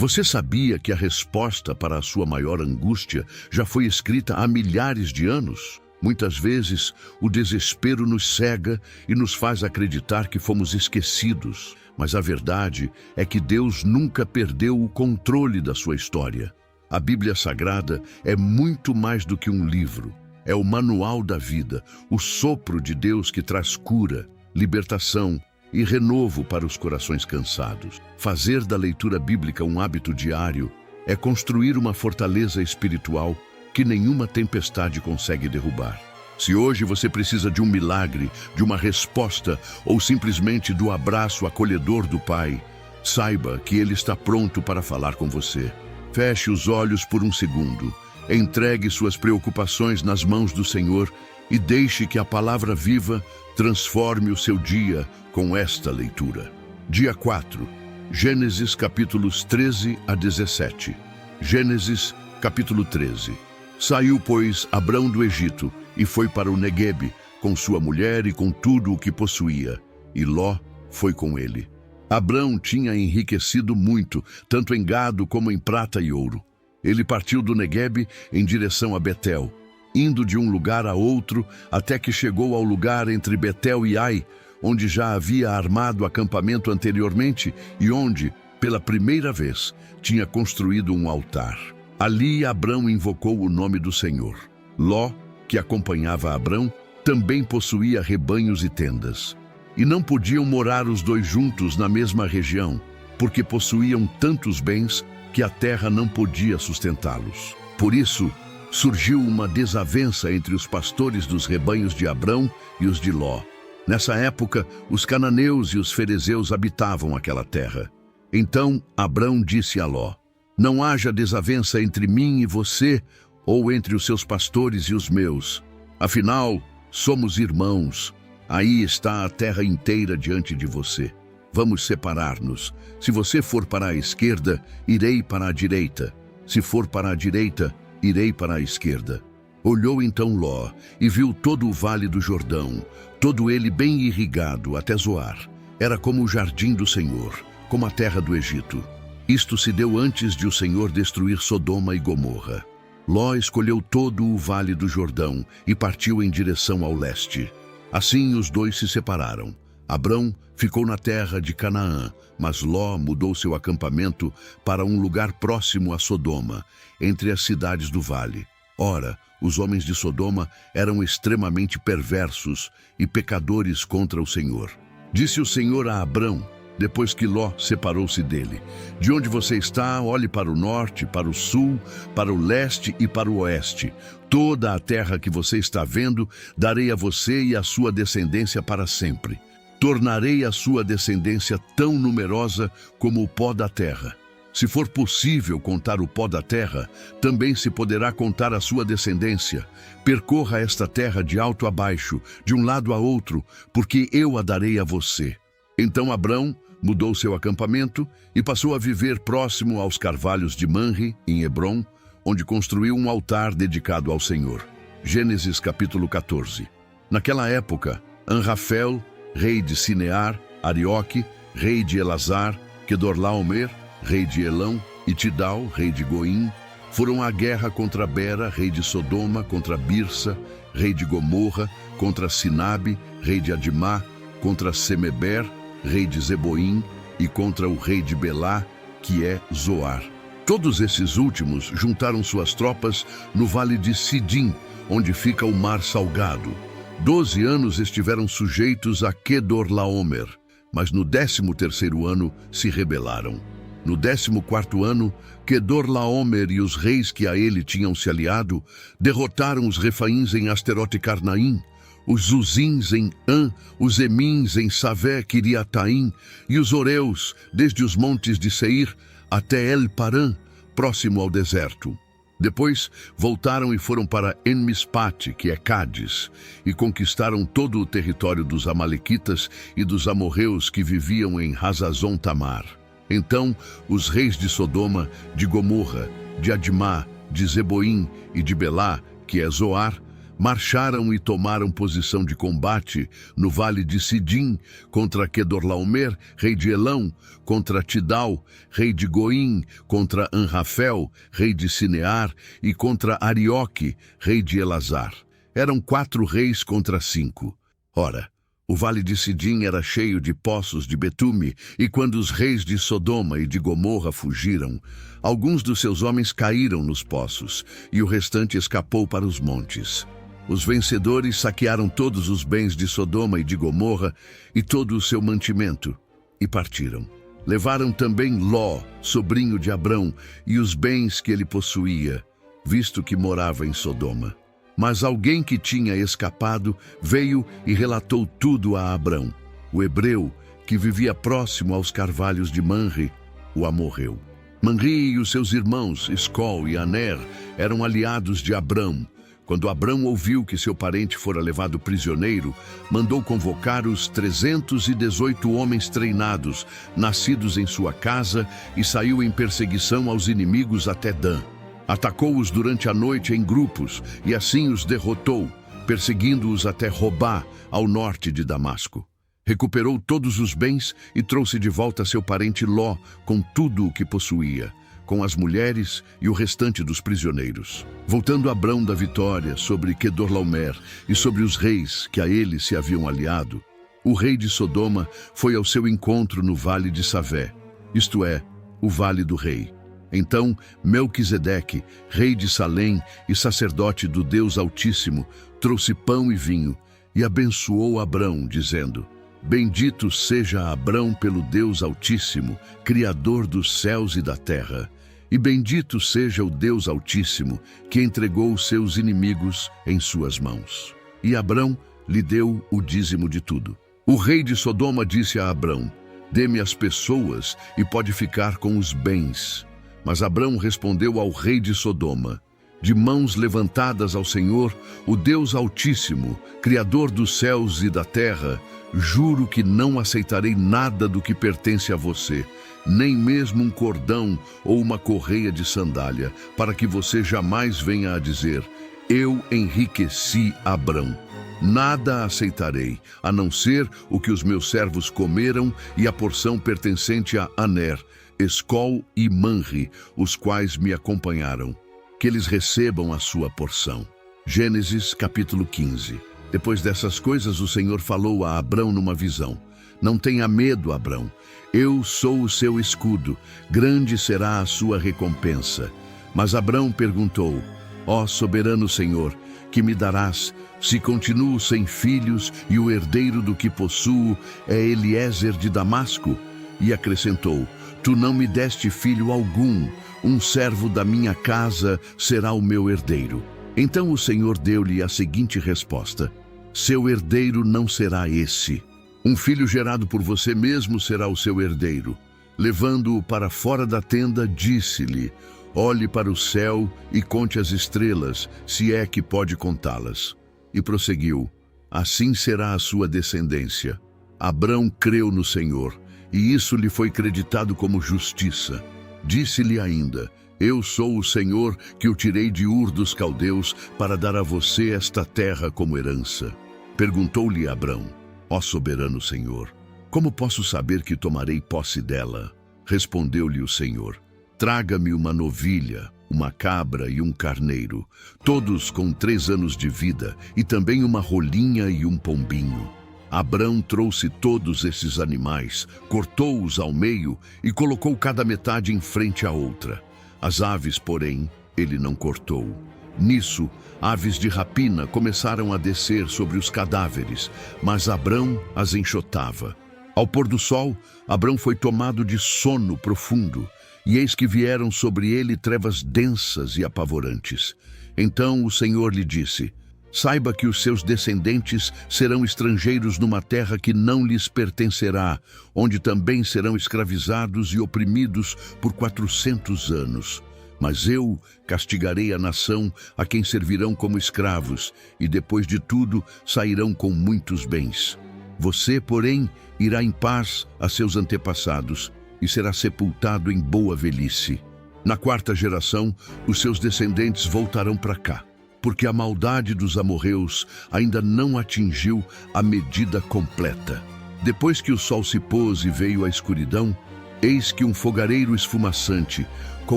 Você sabia que a resposta para a sua maior angústia já foi escrita há milhares de anos? Muitas vezes, o desespero nos cega e nos faz acreditar que fomos esquecidos. Mas a verdade é que Deus nunca perdeu o controle da sua história. A Bíblia Sagrada é muito mais do que um livro. É o manual da vida, o sopro de Deus que traz cura, libertação e renovo para os corações cansados. Fazer da leitura bíblica um hábito diário é construir uma fortaleza espiritual que nenhuma tempestade consegue derrubar. Se hoje você precisa de um milagre, de uma resposta ou simplesmente do abraço acolhedor do Pai, saiba que Ele está pronto para falar com você. Feche os olhos por um segundo, entregue suas preocupações nas mãos do Senhor e deixe que a palavra viva transforme o seu dia com esta leitura. Dia 4, Gênesis capítulos 13 a 17. Gênesis capítulo 13. Saiu, pois, Abrão do Egito e foi para o Neguebe, com sua mulher e com tudo o que possuía, e Ló foi com ele. Abrão tinha enriquecido muito, tanto em gado como em prata e ouro. Ele partiu do Neguebe em direção a Betel, indo de um lugar a outro, até que chegou ao lugar entre Betel e Ai, onde já havia armado acampamento anteriormente e onde, pela primeira vez, tinha construído um altar. Ali Abrão invocou o nome do Senhor. Ló, que acompanhava Abrão, também possuía rebanhos e tendas. E não podiam morar os dois juntos na mesma região, porque possuíam tantos bens que a terra não podia sustentá-los. Por isso, surgiu uma desavença entre os pastores dos rebanhos de Abrão e os de Ló. Nessa época, os cananeus e os ferezeus habitavam aquela terra. Então Abrão disse a Ló: "Não haja desavença entre mim e você, ou entre os seus pastores e os meus. Afinal, somos irmãos. Aí está a terra inteira diante de você. Vamos separar-nos. Se você for para a esquerda, irei para a direita. Se for para a direita, irei para a esquerda." Olhou então Ló e viu todo o vale do Jordão, todo ele bem irrigado até Zoar. Era como o jardim do Senhor, como a terra do Egito. Isto se deu antes de o Senhor destruir Sodoma e Gomorra. Ló escolheu todo o vale do Jordão e partiu em direção ao leste. Assim os dois se separaram. Abrão ficou na terra de Canaã, mas Ló mudou seu acampamento para um lugar próximo a Sodoma, entre as cidades do vale. Ora, os homens de Sodoma eram extremamente perversos e pecadores contra o Senhor. Disse o Senhor a Abrão, depois que Ló separou-se dele: "De onde você está, olhe para o norte, para o sul, para o leste e para o oeste. Toda a terra que você está vendo, darei a você e à sua descendência para sempre. Tornarei a sua descendência tão numerosa como o pó da terra. Se for possível contar o pó da terra, também se poderá contar a sua descendência. Percorra esta terra de alto a baixo, de um lado a outro, porque eu a darei a você." Então Abrão mudou seu acampamento e passou a viver próximo aos carvalhos de Manre, em Hebrom, onde construiu um altar dedicado ao Senhor. Gênesis capítulo 14. Naquela época, Anrafel, rei de Sinear, Arioque, rei de Elazar, Quedorlaomer, rei de Elão, e Tidal, rei de Goim, foram à guerra contra Bera, rei de Sodoma, contra Birsa, rei de Gomorra, contra Sinabe, rei de Adimá, contra Semeber, rei de Zeboim, e contra o rei de Belá, que é Zoar. Todos esses últimos juntaram suas tropas no vale de Sidim, onde fica o mar salgado. 12 anos estiveram sujeitos a Quedorlaomer, mas no 13º ano se rebelaram. No 14º ano, Quedorlaomer e os reis que a ele tinham se aliado derrotaram os Refaíns em Asterote Carnaim, os Zuzins em An, os Emins em Savé Quiriataim e os Oreus, desde os montes de Seir até El-Parã, próximo ao deserto. Depois voltaram e foram para En-Mispate, que é Cádiz, e conquistaram todo o território dos Amalequitas e dos amorreus que viviam em Hazazon Tamar. Então os reis de Sodoma, de Gomorra, de Adimá, de Zeboim e de Belá, que é Zoar, marcharam e tomaram posição de combate no vale de Sidim, contra Quedorlaomer, rei de Elão, contra Tidal, rei de Goim, contra Anrafel, rei de Sinear, e contra Arioque, rei de Elazar. Eram 4 reis contra 5. Ora, o vale de Sidim era cheio de poços de betume, e quando os reis de Sodoma e de Gomorra fugiram, alguns dos seus homens caíram nos poços, e o restante escapou para os montes. Os vencedores saquearam todos os bens de Sodoma e de Gomorra e todo o seu mantimento, e partiram. Levaram também Ló, sobrinho de Abrão, e os bens que ele possuía, visto que morava em Sodoma. Mas alguém que tinha escapado veio e relatou tudo a Abrão. O hebreu, que vivia próximo aos carvalhos de Manre, o amorreu. Manri e os seus irmãos, Escol e Aner, eram aliados de Abrão. Quando Abrão ouviu que seu parente fora levado prisioneiro, mandou convocar os 318 homens treinados, nascidos em sua casa, e saiu em perseguição aos inimigos até Dan. Atacou-os durante a noite em grupos e assim os derrotou, perseguindo-os até Robá, ao norte de Damasco. Recuperou todos os bens e trouxe de volta seu parente Ló com tudo o que possuía, com as mulheres e o restante dos prisioneiros. Voltando Abrão da vitória sobre Quedorlaomer e sobre os reis que a ele se haviam aliado, o rei de Sodoma foi ao seu encontro no vale de Savé, isto é, o vale do rei. Então Melquisedeque, rei de Salém e sacerdote do Deus Altíssimo, trouxe pão e vinho e abençoou Abrão, dizendo: Bendito seja Abrão pelo Deus Altíssimo, Criador dos céus e da terra. E bendito seja o Deus Altíssimo, que entregou os seus inimigos em suas mãos. E Abrão lhe deu o dízimo de tudo. O rei de Sodoma disse a Abrão: Dê-me as pessoas e pode ficar com os bens. Mas Abrão respondeu ao rei de Sodoma: De mãos levantadas ao Senhor, o Deus Altíssimo, Criador dos céus e da terra, juro que não aceitarei nada do que pertence a você, nem mesmo um cordão ou uma correia de sandália, para que você jamais venha a dizer: Eu enriqueci Abrão. Nada aceitarei, a não ser o que os meus servos comeram e a porção pertencente a Aner, Escol e Manre, os quais me acompanharam. Que eles recebam a sua porção. Gênesis capítulo 15. Depois dessas coisas, o Senhor falou a Abrão numa visão: Não tenha medo, Abrão. Eu sou o seu escudo. Grande será a sua recompensa. Mas Abrão perguntou: Ó soberano Senhor, que me darás, se continuo sem filhos e o herdeiro do que possuo é Eliezer de Damasco? E acrescentou: Tu não me deste filho algum, um servo da minha casa será o meu herdeiro. Então o Senhor deu-lhe a seguinte resposta: Seu herdeiro não será esse. Um filho gerado por você mesmo será o seu herdeiro. Levando-o para fora da tenda, disse-lhe: Olhe para o céu e conte as estrelas, se é que pode contá-las. E prosseguiu: Assim será a sua descendência. Abrão creu no Senhor, e isso lhe foi creditado como justiça. Disse-lhe ainda: Eu sou o Senhor que o tirei de Ur dos Caldeus para dar a você esta terra como herança. Perguntou-lhe Abrão: Ó soberano Senhor, como posso saber que tomarei posse dela? Respondeu-lhe o Senhor: Traga-me uma novilha, uma cabra e um carneiro, todos com 3 anos de vida, e também uma rolinha e um pombinho. Abrão trouxe todos esses animais, cortou-os ao meio e colocou cada metade em frente à outra. As aves, porém, ele não cortou. Nisso, aves de rapina começaram a descer sobre os cadáveres, mas Abrão as enxotava. Ao pôr do sol, Abrão foi tomado de sono profundo, e eis que vieram sobre ele trevas densas e apavorantes. Então o Senhor lhe disse: Saiba que os seus descendentes serão estrangeiros numa terra que não lhes pertencerá, onde também serão escravizados e oprimidos por 400 anos. Mas eu castigarei a nação a quem servirão como escravos, e depois de tudo sairão com muitos bens. Você, porém, irá em paz a seus antepassados, e será sepultado em boa velhice. Na 4ª geração, os seus descendentes voltarão para cá, porque a maldade dos amorreus ainda não atingiu a medida completa. Depois que o sol se pôs e veio a escuridão, eis que um fogareiro esfumaçante, com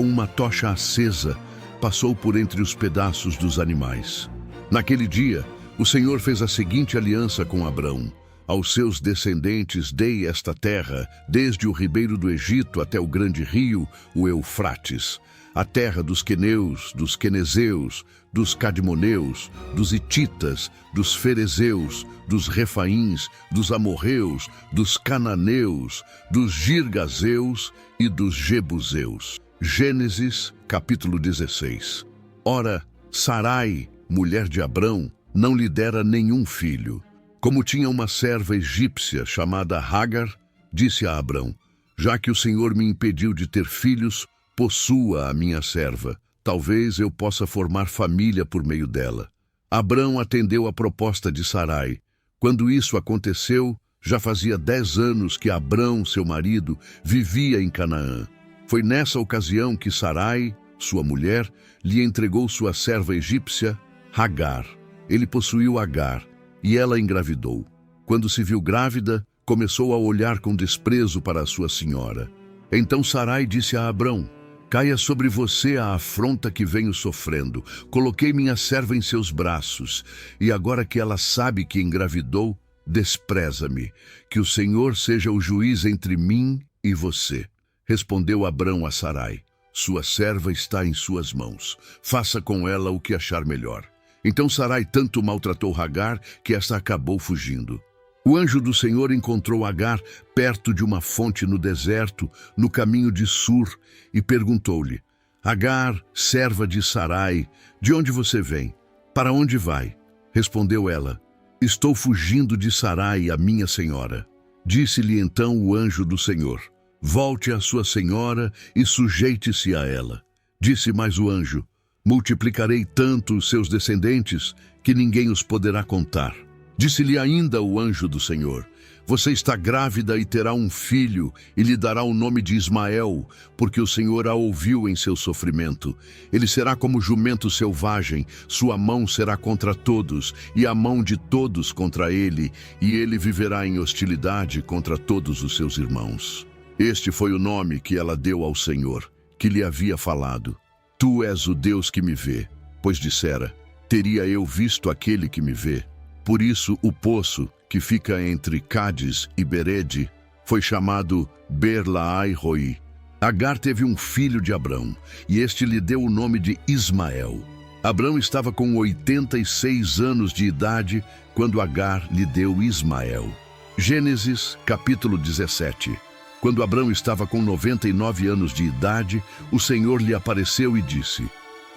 uma tocha acesa, passou por entre os pedaços dos animais. Naquele dia, o Senhor fez a seguinte aliança com Abrão: aos seus descendentes dei esta terra, desde o ribeiro do Egito até o grande rio, o Eufrates, a terra dos queneus, dos quenezeus, dos cadmoneus, dos hititas, dos ferezeus, dos refaíns, dos amorreus, dos cananeus, dos girgazeus e dos jebuseus. Gênesis, capítulo 16. Ora, Sarai, mulher de Abrão, não lhe dera nenhum filho. Como tinha uma serva egípcia chamada Hagar, disse a Abrão: já que o Senhor me impediu de ter filhos, possua a minha serva. Talvez eu possa formar família por meio dela. Abrão atendeu a proposta de Sarai. Quando isso aconteceu, já fazia 10 anos que Abrão, seu marido, vivia em Canaã. Foi nessa ocasião que Sarai, sua mulher, lhe entregou sua serva egípcia, Hagar. Ele possuiu Hagar, e ela engravidou. Quando se viu grávida, começou a olhar com desprezo para a sua senhora. Então Sarai disse a Abrão: caia sobre você a afronta que venho sofrendo. Coloquei minha serva em seus braços, e agora que ela sabe que engravidou, despreza-me. Que o Senhor seja o juiz entre mim e você. Respondeu Abrão a Sarai: sua serva está em suas mãos. Faça com ela o que achar melhor. Então Sarai tanto maltratou Hagar que esta acabou fugindo. O anjo do Senhor encontrou Hagar perto de uma fonte no deserto, no caminho de Sur, e perguntou-lhe: Hagar, serva de Sarai, de onde você vem? Para onde vai? Respondeu ela: estou fugindo de Sarai, a minha senhora. Disse-lhe então o anjo do Senhor: volte à sua senhora e sujeite-se a ela. Disse mais o anjo: multiplicarei tanto os seus descendentes que ninguém os poderá contar. Disse-lhe ainda o anjo do Senhor: você está grávida e terá um filho, e lhe dará o nome de Ismael, porque o Senhor a ouviu em seu sofrimento. Ele será como jumento selvagem, sua mão será contra todos, e a mão de todos contra ele, e ele viverá em hostilidade contra todos os seus irmãos. Este foi o nome que ela deu ao Senhor, que lhe havia falado: tu és o Deus que me vê, pois dissera: teria eu visto aquele que me vê. Por isso o poço, que fica entre Cádiz e Berede, foi chamado Ber-Laai-Roi. Agar teve um filho de Abrão, e este lhe deu o nome de Ismael. Abrão estava com 86 anos de idade quando Agar lhe deu Ismael. Gênesis, capítulo 17. Quando Abrão estava com 99 anos de idade, o Senhor lhe apareceu e disse: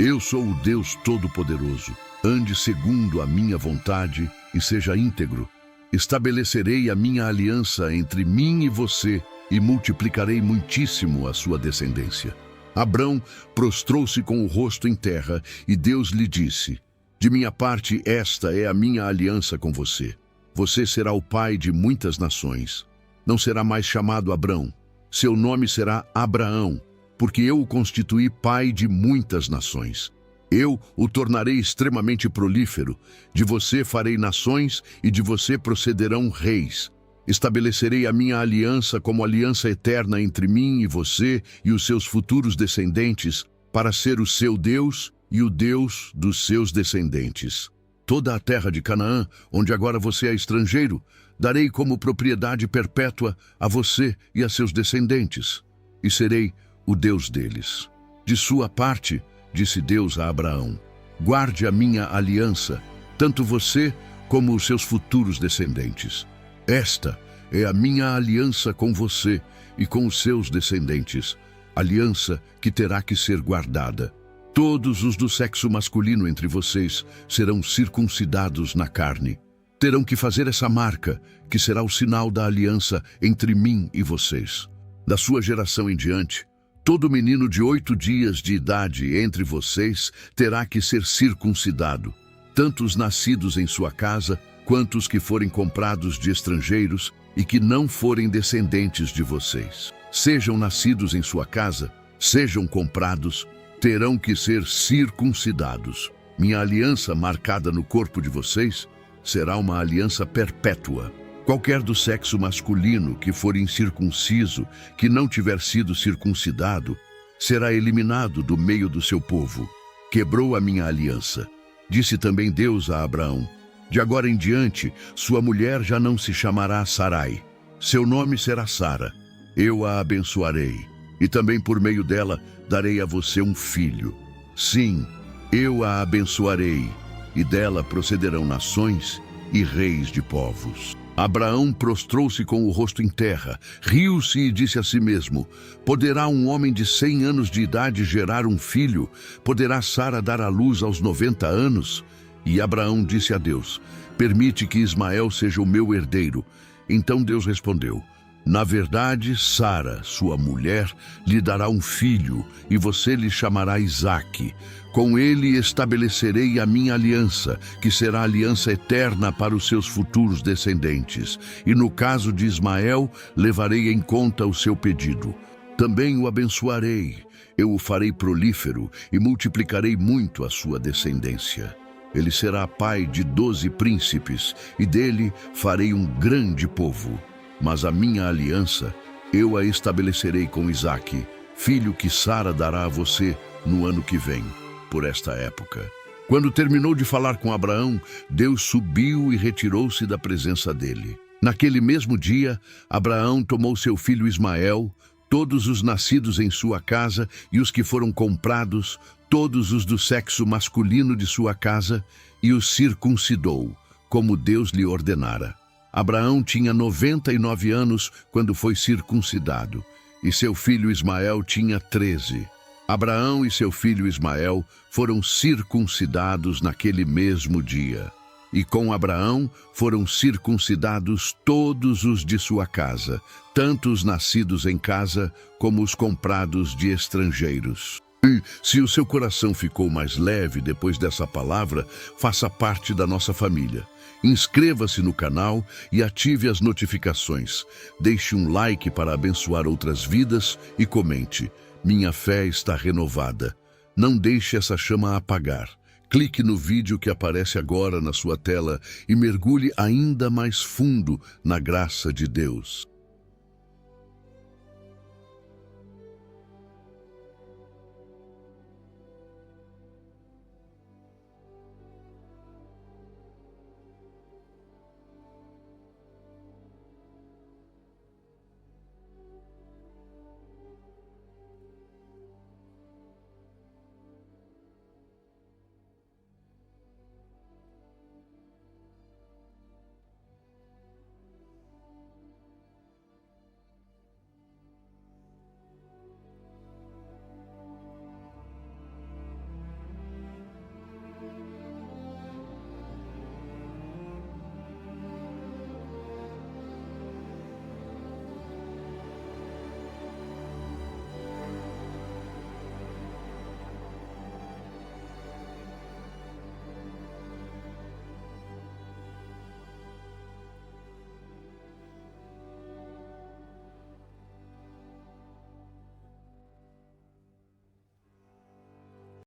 eu sou o Deus Todo-Poderoso. Ande segundo a minha vontade e seja íntegro. Estabelecerei a minha aliança entre mim e você e multiplicarei muitíssimo a sua descendência. Abrão prostrou-se com o rosto em terra e Deus lhe disse: de minha parte, esta é a minha aliança com você. Você será o pai de muitas nações. Não será mais chamado Abrão. Seu nome será Abraão, porque eu o constituí pai de muitas nações. Eu o tornarei extremamente prolífero. De você farei nações e de você procederão reis. Estabelecerei a minha aliança como aliança eterna entre mim e você e os seus futuros descendentes, para ser o seu Deus e o Deus dos seus descendentes. Toda a terra de Canaã, onde agora você é estrangeiro, darei como propriedade perpétua a você e a seus descendentes, e serei o Deus deles. De sua parte, disse Deus a Abraão: guarde a minha aliança, tanto você como os seus futuros descendentes. Esta é a minha aliança com você e com os seus descendentes, aliança que terá que ser guardada. Todos os do sexo masculino entre vocês serão circuncidados na carne. Terão que fazer essa marca, que será o sinal da aliança entre mim e vocês. Da sua geração em diante, todo menino de 8 dias de idade entre vocês terá que ser circuncidado, tanto os nascidos em sua casa, quanto os que forem comprados de estrangeiros e que não forem descendentes de vocês. Sejam nascidos em sua casa, sejam comprados, terão que ser circuncidados. Minha aliança marcada no corpo de vocês será uma aliança perpétua. Qualquer do sexo masculino que for incircunciso, que não tiver sido circuncidado, será eliminado do meio do seu povo. Quebrou a minha aliança. Disse também Deus a Abraão: de agora em diante, sua mulher já não se chamará Sarai. Seu nome será Sara. Eu a abençoarei, e também por meio dela darei a você um filho. Sim, eu a abençoarei, e dela procederão nações e reis de povos. Abraão prostrou-se com o rosto em terra, riu-se e disse a si mesmo: poderá um homem de 100 anos de idade gerar um filho? Poderá Sara dar à luz aos 90 anos? E Abraão disse a Deus: permite que Ismael seja o meu herdeiro. Então Deus respondeu: na verdade, Sara, sua mulher, lhe dará um filho, e você lhe chamará Isaque. Com ele estabelecerei a minha aliança, que será aliança eterna para os seus futuros descendentes. E no caso de Ismael, levarei em conta o seu pedido. Também o abençoarei. Eu o farei prolífero e multiplicarei muito a sua descendência. Ele será pai de 12 príncipes, e dele farei um grande povo. Mas a minha aliança, eu a estabelecerei com Isaque, filho que Sara dará a você no ano que vem, por esta época. Quando terminou de falar com Abraão, Deus subiu e retirou-se da presença dele. Naquele mesmo dia, Abraão tomou seu filho Ismael, todos os nascidos em sua casa e os que foram comprados, todos os do sexo masculino de sua casa, e os circuncidou, como Deus lhe ordenara. Abraão tinha 99 anos quando foi circuncidado, e seu filho Ismael tinha 13. Abraão e seu filho Ismael foram circuncidados naquele mesmo dia. E com Abraão foram circuncidados todos os de sua casa, tanto os nascidos em casa como os comprados de estrangeiros. E, se o seu coração ficou mais leve depois dessa palavra, faça parte da nossa família. Inscreva-se no canal e ative as notificações. Deixe um like para abençoar outras vidas e comente: minha fé está renovada. Não deixe essa chama apagar. Clique no vídeo que aparece agora na sua tela e mergulhe ainda mais fundo na graça de Deus.